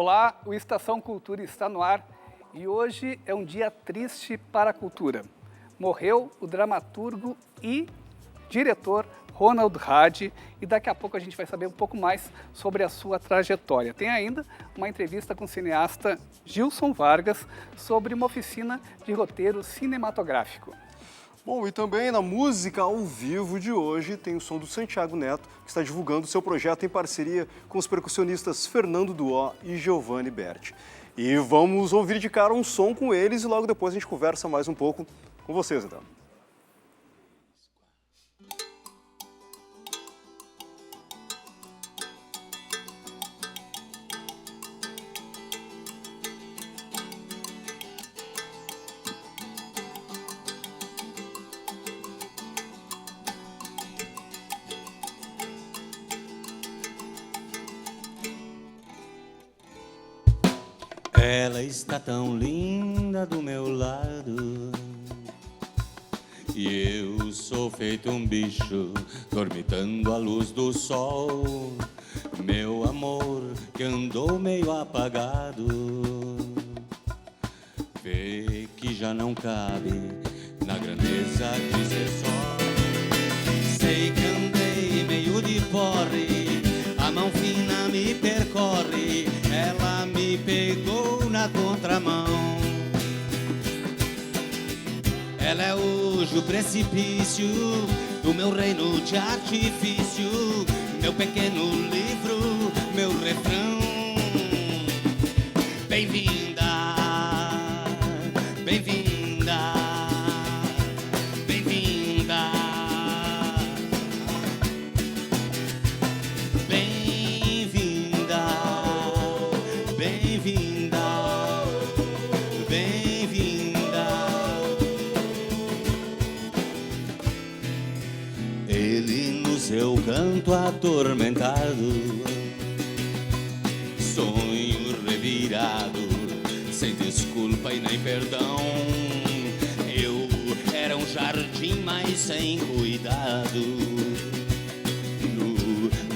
Olá, o Estação Cultura está no ar e hoje é um dia triste para a cultura. Morreu o dramaturgo e diretor Ronald Radke e daqui a pouco a gente vai saber um pouco mais sobre a sua trajetória. Tem ainda uma entrevista com o cineasta Gilson Vargas sobre uma oficina de roteiro cinematográfico. Bom, e também na música ao vivo de hoje tem o som do Santiago Neto, que está divulgando seu projeto em parceria com os percussionistas Fernando Duó e Giovanni Berti. E vamos ouvir de cara um som com eles e logo depois a gente conversa mais um pouco com vocês, então. Ela está tão linda do meu lado e eu sou feito um bicho dormitando à luz do sol. Meu amor que andou meio apagado, vê que já não cabe na grandeza dizer só. Sei que andei meio de porre, a mão fina me percorre, ela me pegou na contramão. Ela é hoje o precipício do meu reino de artifício, meu pequeno livro, meu refrão. Bem-vinda, bem-vinda, bem-vinda. Bem-vinda, bem-vinda, bem-vinda. Ele no seu canto atormentado, sonho revirado, sem desculpa e nem perdão. Eu era um jardim, mas sem cuidado,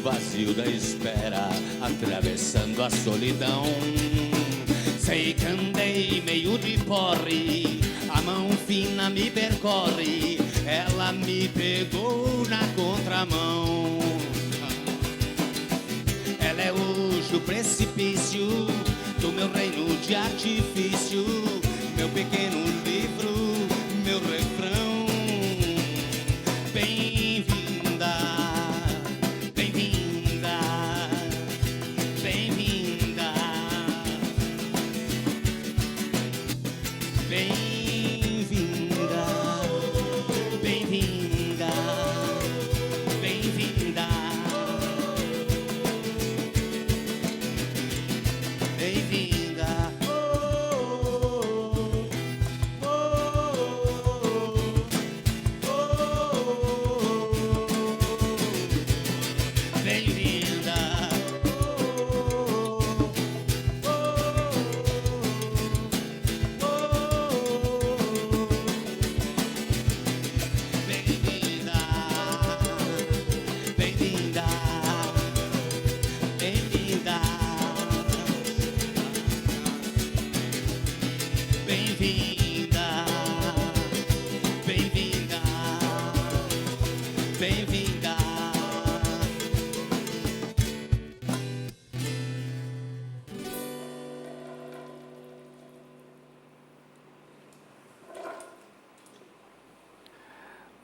vazio da espera, atravessando a solidão. Sei que andei meio de porre, a mão fina me percorre, ela me pegou na contramão. Ela é hoje o precipício do meu reino de artifício, meu pequeno livro, meu refrão. Bem-vinda, bem-vinda, bem-vinda, bem-vinda, bem-vinda, bem-vinda, bem-vinda. Bem-vinda, bem-vinda, bem-vinda, bem-vinda, bem-vinda, bem-vinda, bem-vinda.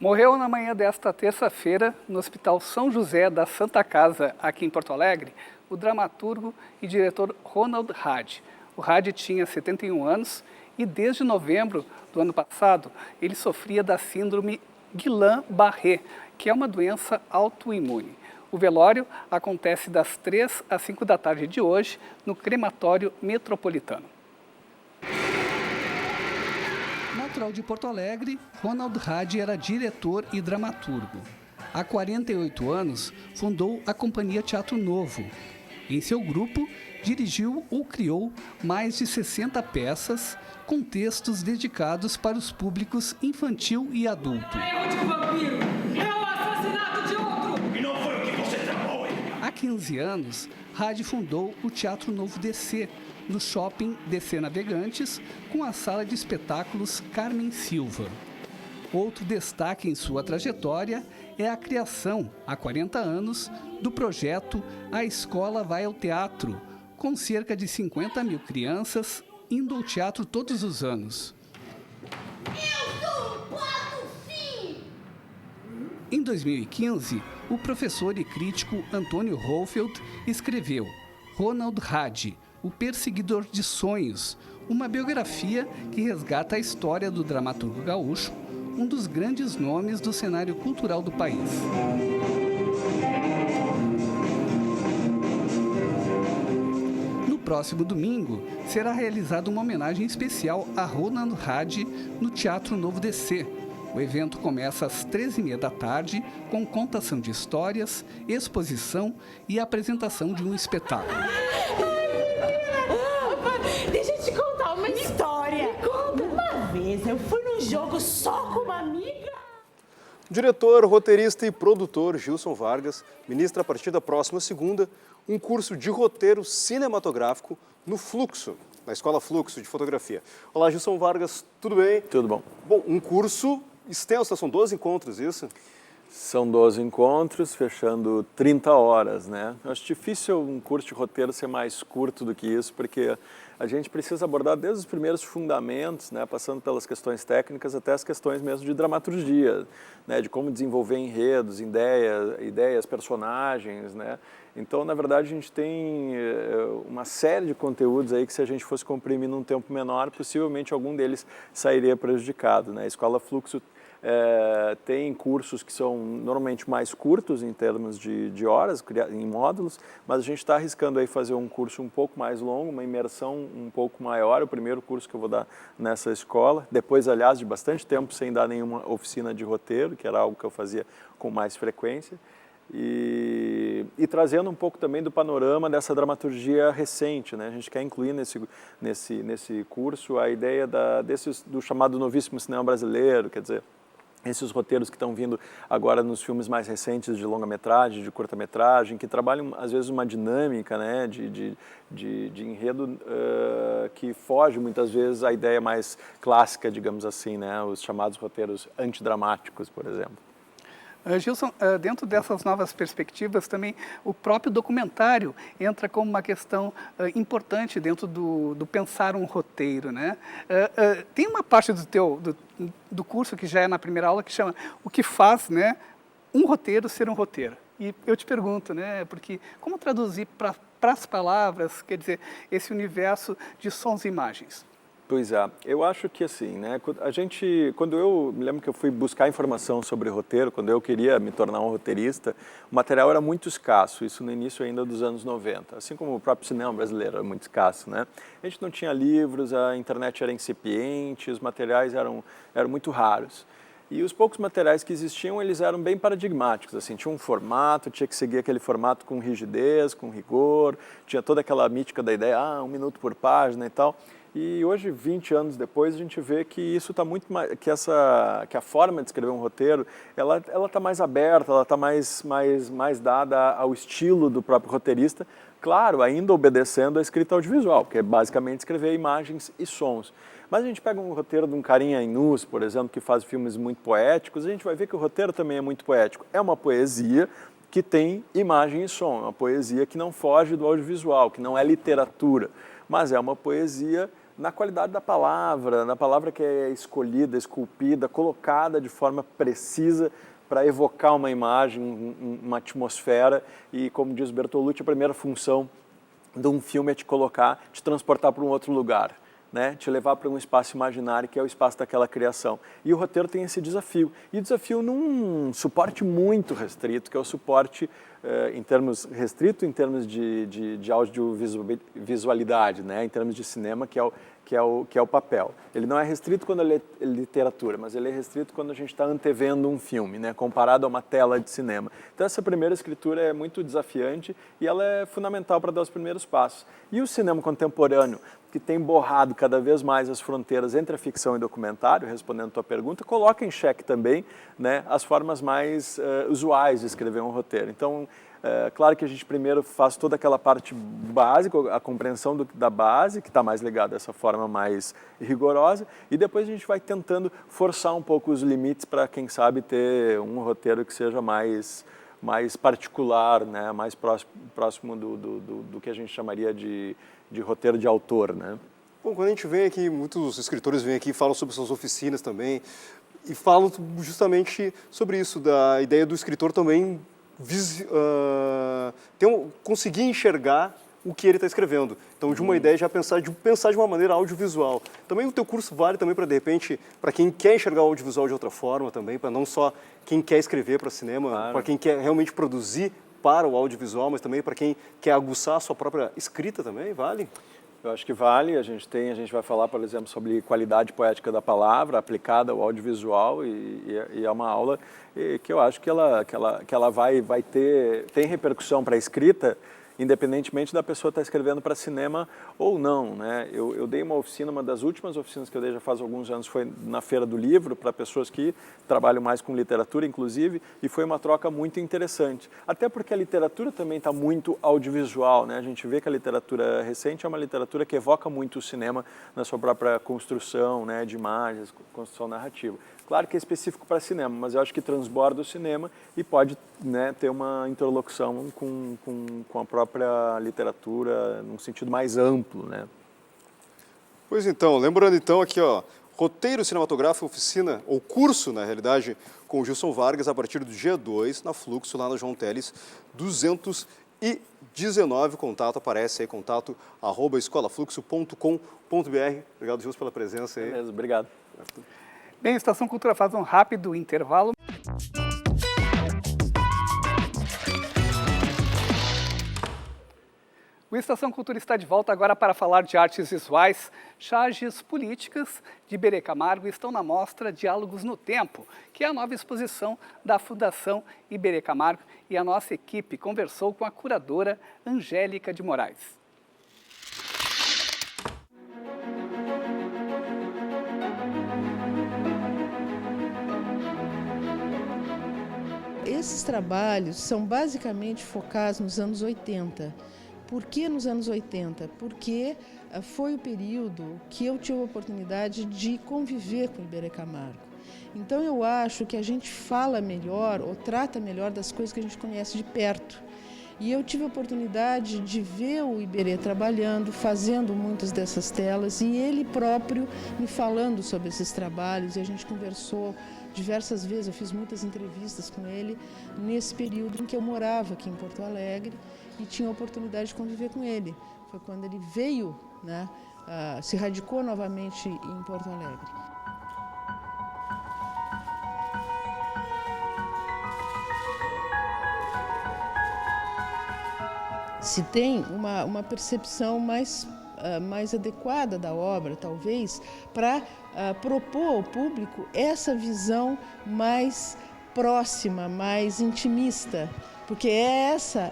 Morreu na manhã desta terça-feira, no Hospital São José da Santa Casa, aqui em Porto Alegre, o dramaturgo e diretor Ronald Radke. O Radke tinha 71 anos e desde novembro do ano passado ele sofria da síndrome Guillain-Barré, que é uma doença autoimune. O velório acontece das 3 às 5 da tarde de hoje no crematório metropolitano. Natural de Porto Alegre, Ronald Radke era diretor e dramaturgo. Há 48 anos, fundou a Companhia Teatro Novo. Em seu grupo, dirigiu ou criou mais de 60 peças com textos dedicados para os públicos infantil e adulto. É o de vampiro! É o assassinato de outro! E não foi o que você tramou! 15 anos, Hadi fundou o Teatro Novo DC, no shopping DC Navegantes, com a sala de espetáculos Carmen Silva. Outro destaque em sua trajetória é a criação, há 40 anos, do projeto A Escola Vai ao Teatro, com cerca de 50 mil crianças indo ao teatro todos os anos. Eu sou um pato, sim! Em 2015, o professor e crítico Antônio Hohlfeld escreveu Ronald Hadi, o Perseguidor de Sonhos, uma biografia que resgata a história do dramaturgo gaúcho, um dos grandes nomes do cenário cultural do país. No próximo domingo, será realizada uma homenagem especial a Ronald Hadi no Teatro Novo DC. O evento começa às 13h30 da tarde, com contação de histórias, exposição e apresentação de um espetáculo. Deixa eu te contar uma história. Uma vez eu fui num jogo só com uma amiga. Diretor, roteirista e produtor Gilson Vargas ministra a partir da próxima segunda um curso de roteiro cinematográfico no Fluxo, na Escola Fluxo de Fotografia. Olá, Gilson Vargas, tudo bem? Tudo bom. Bom, um curso extenso, são 12 encontros, isso? São 12 encontros, fechando 30 horas, né? Eu acho difícil um curso de roteiro ser mais curto do que isso, porque a gente precisa abordar desde os primeiros fundamentos, né, passando pelas questões técnicas até as questões mesmo de dramaturgia, né, de como desenvolver enredos, ideias, personagens, né? Então, na verdade, a gente tem uma série de conteúdos aí que, se a gente fosse comprimir num tempo menor, possivelmente algum deles sairia prejudicado, né? A Escola Fluxo tem cursos que são normalmente mais curtos em termos de horas, em módulos, mas a gente está arriscando aí fazer um curso um pouco mais longo, uma imersão um pouco maior, o primeiro curso que eu vou dar nessa escola, depois, aliás, de bastante tempo sem dar nenhuma oficina de roteiro, que era algo que eu fazia com mais frequência, e trazendo um pouco também do panorama dessa dramaturgia recente, né? A gente quer incluir nesse curso a ideia do chamado novíssimo cinema brasileiro, quer dizer, esses roteiros que estão vindo agora nos filmes mais recentes de longa-metragem, de curta-metragem, que trabalham, às vezes, uma dinâmica, né, de enredo que foge, muitas vezes, à ideia mais clássica, digamos assim, né, os chamados roteiros antidramáticos, por exemplo. Gilson, dentro dessas novas perspectivas também, o próprio documentário entra como uma questão importante dentro do pensar um roteiro, né? Tem uma parte do curso que já é na primeira aula que chama o que faz, né, um roteiro ser um roteiro. E eu te pergunto, né, porque como traduzir para as palavras, quer dizer, esse universo de sons e imagens? Pois é, eu acho que assim, né, quando eu me lembro que eu fui buscar informação sobre roteiro, quando eu queria me tornar um roteirista, o material era muito escasso, isso no início ainda dos anos 90, assim como o próprio cinema brasileiro era muito escasso, né? A gente não tinha livros, a internet era incipiente, os materiais eram muito raros. E os poucos materiais que existiam, eles eram bem paradigmáticos, assim, tinha um formato, tinha que seguir aquele formato com rigidez, com rigor, tinha toda aquela mítica da ideia, 1 minuto por página e tal. E hoje, 20 anos depois, a gente vê que isso está muito mais, que a forma de escrever um roteiro, ela está mais aberta, ela está mais dada ao estilo do próprio roteirista, claro, ainda obedecendo a escrita audiovisual, que é basicamente escrever imagens e sons. Mas a gente pega um roteiro de um carinha Inus, por exemplo, que faz filmes muito poéticos, a gente vai ver que o roteiro também é muito poético. É uma poesia que tem imagem e som, é uma poesia que não foge do audiovisual, que não é literatura, mas é uma poesia na qualidade da palavra, na palavra que é escolhida, esculpida, colocada de forma precisa para evocar uma imagem, uma atmosfera. E, como diz Bertolucci, a primeira função de um filme é te transportar para um outro lugar, né? Te levar para um espaço imaginário que é o espaço daquela criação. E o roteiro tem esse desafio. E o desafio num suporte muito restrito, que é o suporte em termos de audiovisualidade, né? Em termos de cinema, que é o papel. Ele não é restrito quando ele é literatura, mas ele é restrito quando a gente está antevendo um filme, né? Comparado a uma tela de cinema. Então, essa primeira escritura é muito desafiante e ela é fundamental para dar os primeiros passos. E o cinema contemporâneo, que tem borrado cada vez mais as fronteiras entre a ficção e o documentário, respondendo a tua pergunta, coloca em xeque também, né, as formas mais usuais de escrever um roteiro. Então, Claro que a gente primeiro faz toda aquela parte básica, a compreensão da base, que está mais ligada dessa forma mais rigorosa, e depois a gente vai tentando forçar um pouco os limites para, quem sabe, ter um roteiro que seja mais particular, né? Mais próximo do que a gente chamaria de roteiro de autor, né? Bom, quando a gente vem aqui, muitos escritores vêm aqui e falam sobre suas oficinas também, e falam justamente sobre isso, da ideia do escritor também conseguir enxergar o que ele está escrevendo. Então, de uma ideia já pensar de uma maneira audiovisual. Também o teu curso vale também para, de repente, para quem quer enxergar o audiovisual de outra forma também, para não só quem quer escrever para cinema, claro, para quem quer realmente produzir para o audiovisual, mas também para quem quer aguçar a sua própria escrita também, vale? Eu acho que vale. A gente vai falar, por exemplo, sobre qualidade poética da palavra aplicada ao audiovisual, e é uma aula que eu acho que ela tem repercussão para a escrita, independentemente da pessoa estar escrevendo para cinema ou não, né? Eu dei uma oficina, uma das últimas oficinas que eu dei já faz alguns anos foi na Feira do Livro, para pessoas que trabalham mais com literatura, inclusive, e foi uma troca muito interessante. Até porque a literatura também está muito audiovisual, né? A gente vê que a literatura recente é uma literatura que evoca muito o cinema na sua própria construção, né, de imagens, construção narrativa. Claro que é específico para cinema, mas eu acho que transborda o cinema e pode, né, ter uma interlocução com a própria literatura num sentido mais amplo, né? Pois então, lembrando então aqui, ó, roteiro cinematográfico, oficina, ou curso, na realidade, com o Gilson Vargas, a partir do dia 2, na Fluxo, lá na João Teles, 219, contato, aparece aí, contato@escolafluxo.com.br. Obrigado, Gilson, pela presença aí. Beleza, obrigado. Bem, a Estação Cultura faz um rápido intervalo. O Estação Cultura está de volta agora para falar de artes visuais. Charges políticas de Iberê Camargo estão na mostra Diálogos no Tempo, que é a nova exposição da Fundação Iberê Camargo, e a nossa equipe conversou com a curadora Angélica de Moraes. Esses trabalhos são basicamente focados nos anos 80. Por que nos anos 80? Porque foi o período que eu tive a oportunidade de conviver com Iberê Camargo. Então eu acho que a gente fala melhor ou trata melhor das coisas que a gente conhece de perto. E eu tive a oportunidade de ver o Iberê trabalhando, fazendo muitas dessas telas, e ele próprio me falando sobre esses trabalhos, e a gente conversou diversas vezes, eu fiz muitas entrevistas com ele nesse período em que eu morava aqui em Porto Alegre e tinha a oportunidade de conviver com ele. Foi quando ele veio, né, se radicou novamente em Porto Alegre. Se tem uma percepção mais adequada da obra, talvez, para propor ao público essa visão mais próxima, mais intimista, porque é essa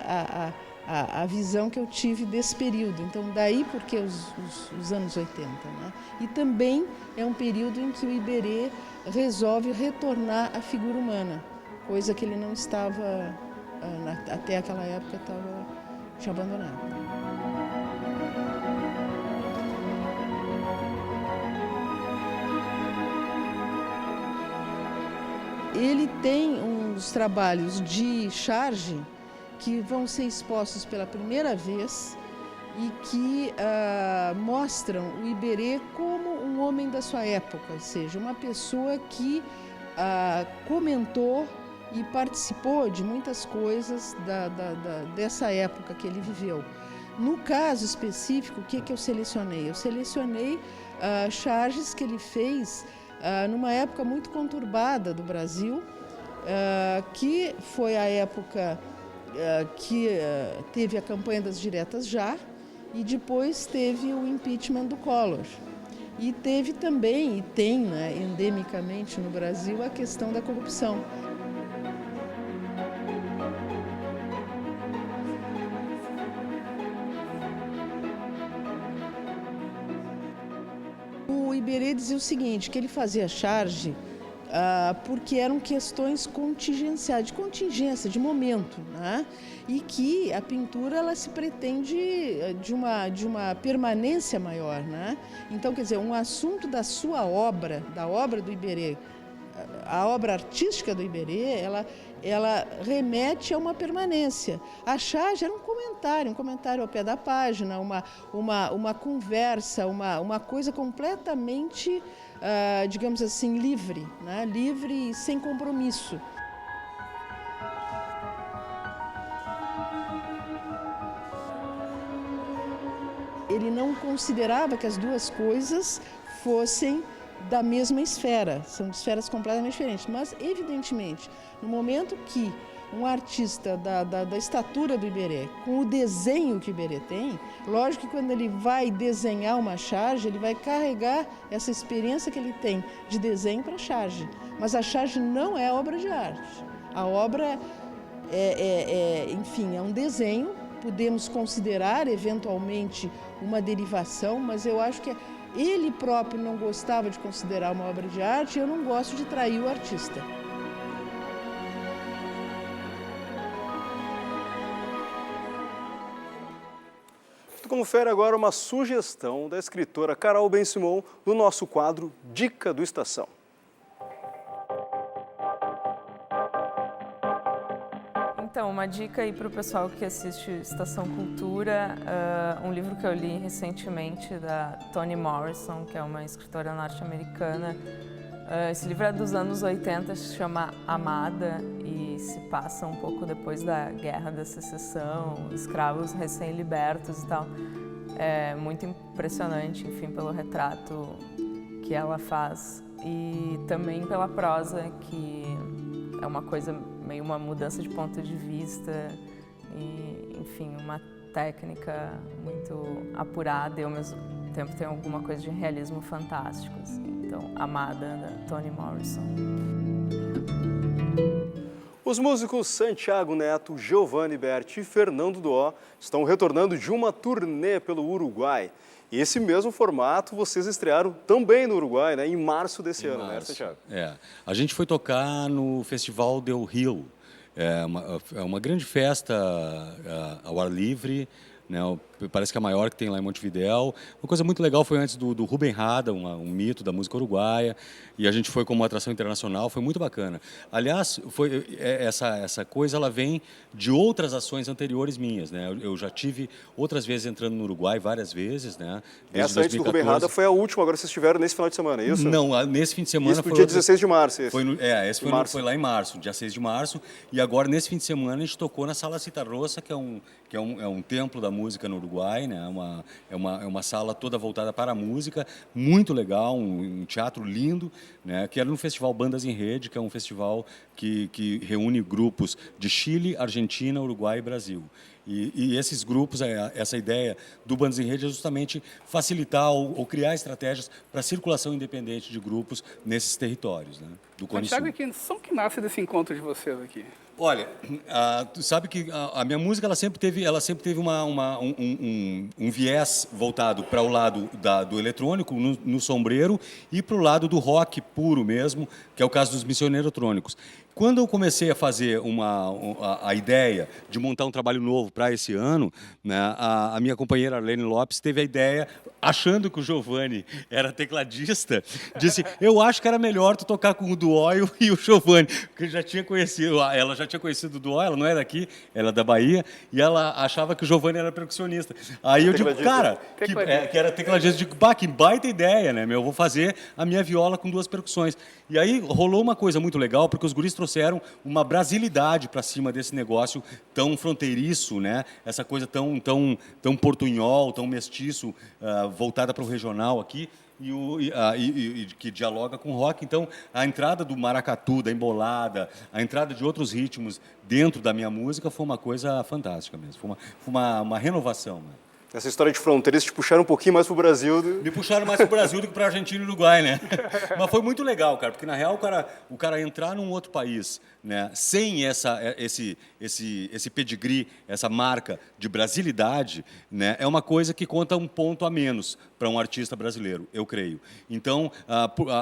a visão que eu tive desse período. Então, daí porque os anos 80, né? E também é um período em que o Iberê resolve retornar à figura humana, coisa que ele não estava, até aquela época, tinha abandonado. Ele tem uns trabalhos de charge que vão ser expostos pela primeira vez e que mostram o Iberê como um homem da sua época, ou seja, uma pessoa que comentou e participou de muitas coisas dessa época que ele viveu. No caso específico, o que eu selecionei? Eu selecionei charges que ele fez numa época muito conturbada do Brasil, que foi a época que teve a campanha das diretas já, e depois teve o impeachment do Collor. E teve também, e tem, né, endemicamente no Brasil, a questão da corrupção. O Iberê dizia o seguinte, que ele fazia charge porque eram questões contingenciais, de contingência, de momento, né? E que a pintura ela se pretende de uma permanência maior, né? Então, quer dizer, um assunto da sua obra, da obra do Iberê, a obra artística do Iberê, ela remete a uma permanência. A charge era um comentário ao pé da página, uma conversa, uma coisa completamente, digamos assim, livre, né? Livre e sem compromisso. Ele não considerava que as duas coisas fossem da mesma esfera, são esferas completamente diferentes, mas evidentemente, no momento que um artista da estatura do Iberê, com o desenho que o Iberê tem, lógico que quando ele vai desenhar uma charge, ele vai carregar essa experiência que ele tem de desenho para a charge, mas a charge não é obra de arte, a obra enfim, é um desenho, podemos considerar eventualmente uma derivação, mas eu acho que ele próprio não gostava de considerar uma obra de arte e eu não gosto de trair o artista. Tu confere agora uma sugestão da escritora Carol Ben-Simon no nosso quadro Dica do Estação. Então, uma dica aí para o pessoal que assiste Estação Cultura, um livro que eu li recentemente da Toni Morrison, que é uma escritora norte-americana. Esse livro é dos anos 80, se chama Amada e se passa um pouco depois da Guerra da Secessão, escravos recém-libertos e tal. É muito impressionante, enfim, pelo retrato que ela faz e também pela prosa, que é uma coisa meio uma mudança de ponto de vista e, enfim, uma técnica muito apurada e ao mesmo tempo tem alguma coisa de realismo fantástico, assim. Então, Amada, da Toni Morrison. Os músicos Santiago Neto, Giovanni Berti e Fernando Duó estão retornando de uma turnê pelo Uruguai. E esse mesmo formato vocês estrearam também no Uruguai, né, em março desse ano, né, Santiago? A gente foi tocar no Festival Del Rio, uma grande festa ao ar livre, né, parece que é a maior que tem lá em Montevidéu. Uma coisa muito legal foi antes do Rubem Rada, um mito da música uruguaia, e a gente foi como uma atração internacional, foi muito bacana. Aliás, essa coisa ela vem de outras ações anteriores minhas, né? Eu já tive outras vezes entrando no Uruguai, várias vezes, né? Desde essa antes do Rubem Rada foi a última, agora vocês estiveram nesse final de semana, é isso? Não, nesse fim de semana isso foi dia 16 de março. Esse. Foi lá em março, dia 6 de março, e agora nesse fim de semana a gente tocou na Sala Citarrosa, que é um templo da música no Uruguai, né? É uma sala toda voltada para a música, muito legal, um teatro lindo, né? Que era no Festival Bandas em Rede, que é um festival que reúne grupos de Chile, Argentina, Uruguai e Brasil. E esses grupos, essa ideia do Bandas em Rede é justamente facilitar ou criar estratégias para a circulação independente de grupos nesses territórios, né? Do Cone Sul. Santiago, que som que nasce desse encontro de vocês aqui? Olha, tu sabe que a minha música ela sempre teve um viés voltado para o lado do eletrônico, no sombreiro, e para o lado do rock puro mesmo, que é o caso dos Missioneiros Eletrônicos. Quando eu comecei a fazer a ideia de montar um trabalho novo para esse ano, né, a minha companheira Arlene Lopes teve a ideia, achando que o Giovanni era tecladista, disse, eu acho que era melhor tu tocar com o Duó e o Giovanni, porque ela já tinha conhecido o Duó, ela não é daqui, ela é da Bahia, e ela achava que o Giovanni era percussionista. Aí eu digo, cara, que era tecladista, eu digo, que baita ideia, né, eu vou fazer a minha viola com 2 percussões. E aí rolou uma coisa muito legal, porque os guris trouxeram uma brasilidade para cima desse negócio tão fronteiriço, né? Essa coisa tão portunhol, tão mestiço, voltada para o regional aqui, e que dialoga com o rock. Então, a entrada do maracatu, da embolada, a entrada de outros ritmos dentro da minha música foi uma coisa fantástica mesmo, foi uma renovação, né? Essa história de fronteiras te puxaram um pouquinho mais pro Brasil. Me puxaram mais pro Brasil do que pra Argentina e Uruguai, né? Mas foi muito legal, cara, porque na real o cara entrar num outro país, né, sem esse pedigree, essa marca de brasilidade, né, é uma coisa que conta um ponto a menos para um artista brasileiro, eu creio. Então,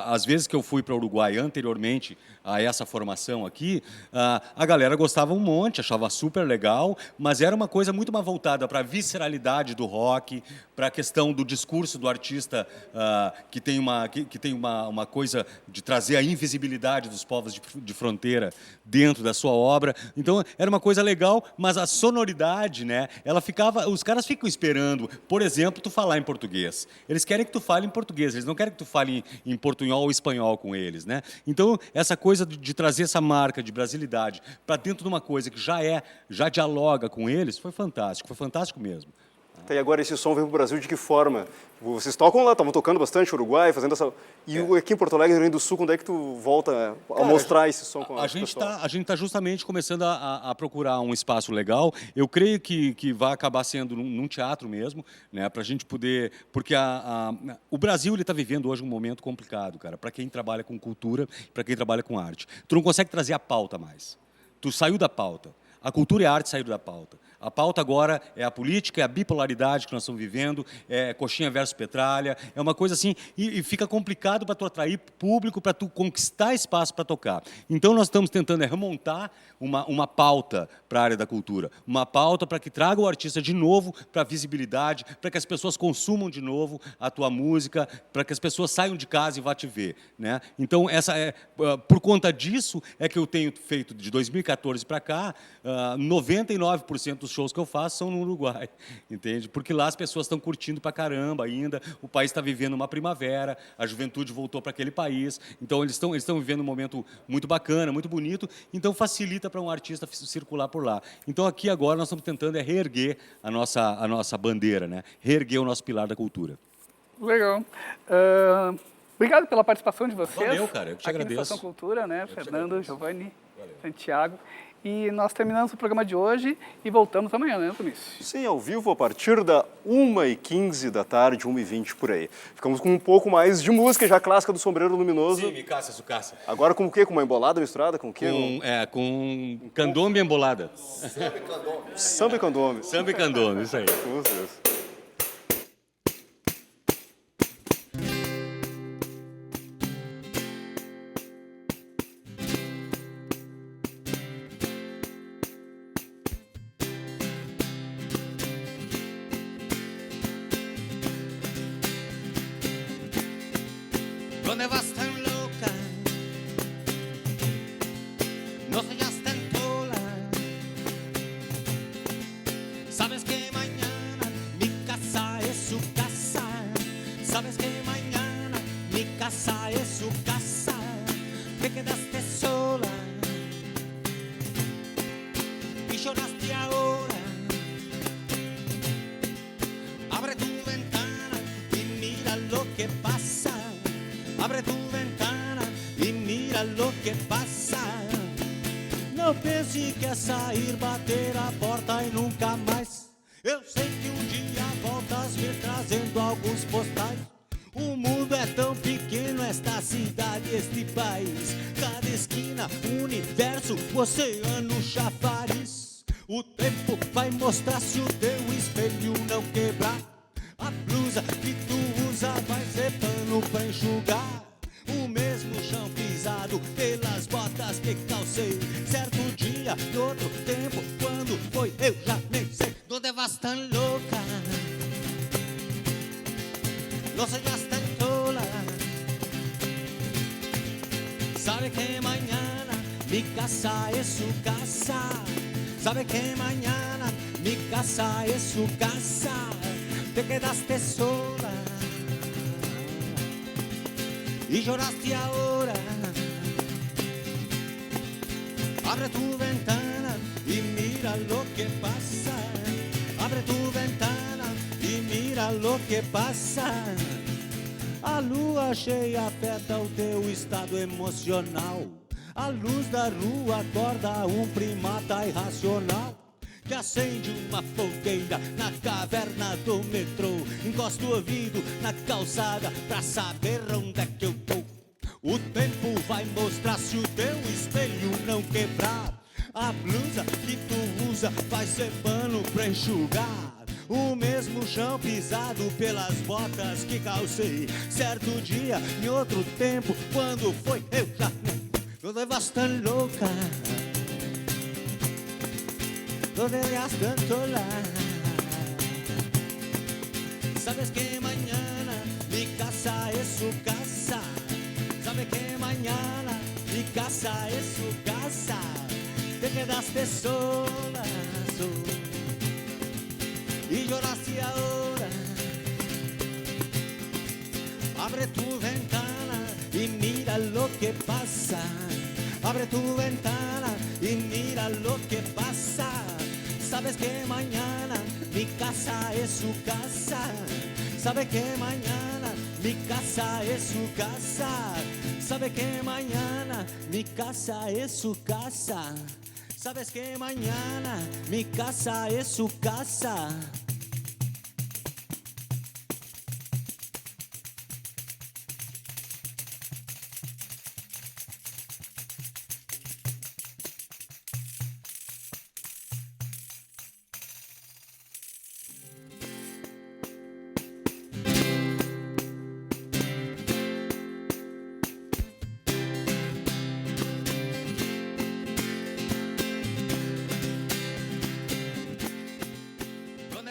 às vezes que eu fui para o Uruguai anteriormente a essa formação aqui, a galera gostava um monte, achava super legal, mas era uma coisa muito mais voltada para a visceralidade do rock, para a questão do discurso do artista que tem uma coisa de trazer a invisibilidade dos povos de fronteira dentro da sua obra. Então, era uma coisa legal, mas a sonoridade, né, ela ficava... Os caras ficam esperando, por exemplo, tu falar em português. Eles querem que tu fale em português, eles não querem que tu fale em portunhol ou espanhol com eles, né? Então, essa coisa de trazer essa marca de brasilidade para dentro de uma coisa que já dialoga com eles, foi fantástico mesmo. E agora esse som veio para o Brasil de que forma? Vocês tocam lá, estavam tocando bastante no Uruguai, fazendo essa... E aqui em Porto Alegre, Rio Grande do Sul, quando é que tu volta a mostrar esse som com a gente está justamente começando a procurar um espaço legal. Eu creio que vai acabar sendo num teatro mesmo, né, para a gente poder... Porque o Brasil está vivendo hoje um momento complicado, cara, para quem trabalha com cultura, para quem trabalha com arte. Tu não consegue trazer a pauta mais. Tu saiu da pauta. A cultura e a arte saíram da pauta. A pauta agora é a política, é a bipolaridade que nós estamos vivendo, é coxinha versus petralha, é uma coisa assim, e fica complicado para tu atrair público, para tu conquistar espaço para tocar. Então nós estamos tentando remontar uma pauta para a área da cultura, uma pauta para que traga o artista de novo para a visibilidade, para que as pessoas consumam de novo a tua música, para que as pessoas saiam de casa e vá te ver, né? Então, por conta disso é que eu tenho feito, de 2014 para cá, 99% dos shows que eu faço são no Uruguai, entende? Porque lá as pessoas estão curtindo pra caramba ainda, o país está vivendo uma primavera, a juventude voltou para aquele país, então eles estão vivendo um momento muito bacana, muito bonito, então facilita para um artista circular por lá. Então aqui agora nós estamos tentando reerguer a nossa bandeira, né? Reerguer o nosso pilar da cultura. Legal. Obrigado pela participação de vocês. Valeu, cara, eu te agradeço. Aqui na Estação Cultura, né? Fernando, Giovanni, Santiago. E nós terminamos o programa de hoje e voltamos amanhã, né, Tunício? Sim, ao vivo a partir da 1h15 da tarde, 1h20 por aí. Ficamos com um pouco mais de música já clássica do Sombreiro Luminoso. Sim, Micácia, Sucácia. Agora com o quê? Com uma embolada misturada? Com o quê? Com candombe embolada. Samba e candombe. Samba e candombe, isso aí. Isso. ¿Dónde vas tan loca? No seas tan sola. Sabes que mañana mi casa es su casa. Sabes que mañana mi casa es su casa. Te quedaste sola y lloraste ahora. Abre tu ventana y mira lo que pasa. Abre tu ventana e mira lo que passa. Não pense que é sair, bater a porta e nunca mais. Eu sei que um dia voltas me trazendo alguns postais. O mundo é tão pequeno, esta cidade, este país. Cada esquina, universo, oceano, chafariz. O tempo vai mostrar se o teu espelho não quebrar. A blusa que tu usa vai ser pano pra enxugar. O mesmo chão pisado pelas botas que calcei. Certo dia e outro tempo, quando foi eu já nem sei. Donde vas tan louca? No seas tan sola. Sabe que mañana mi casa es su casa. Sabe que mañana mi casa es su casa. Te quedaste sola y lloraste ahora. Abre tu ventana y mira lo que pasa. Abre tu ventana y mira lo que pasa. A lua cheia afeta o teu estado emocional. A luz da rua acorda primata irracional. que acende uma fogueira na caverna do metrô. Encosto o ouvido na calçada pra saber onde é que eu tô. O tempo vai mostrar se o teu espelho não quebrar. A blusa que tu usa vai ser pano pra enxugar. O mesmo chão pisado pelas botas que calcei certo dia, em outro tempo, quando foi eu já não devas tan louca, no debías tanto lá. Sabes que mañana mi casa es su casa. Sabes que mañana mi casa es su casa. Te quedaste sola, sola y lloraste ahora. Abre tu ventana y mira lo que pasa. Abre tu ventana y mira lo que pasa. Sabes que mañana mi casa es su casa. Sabe que mañana mi casa es su casa. Sabe que mañana mi casa es su casa. Sabes que mañana mi casa es su casa.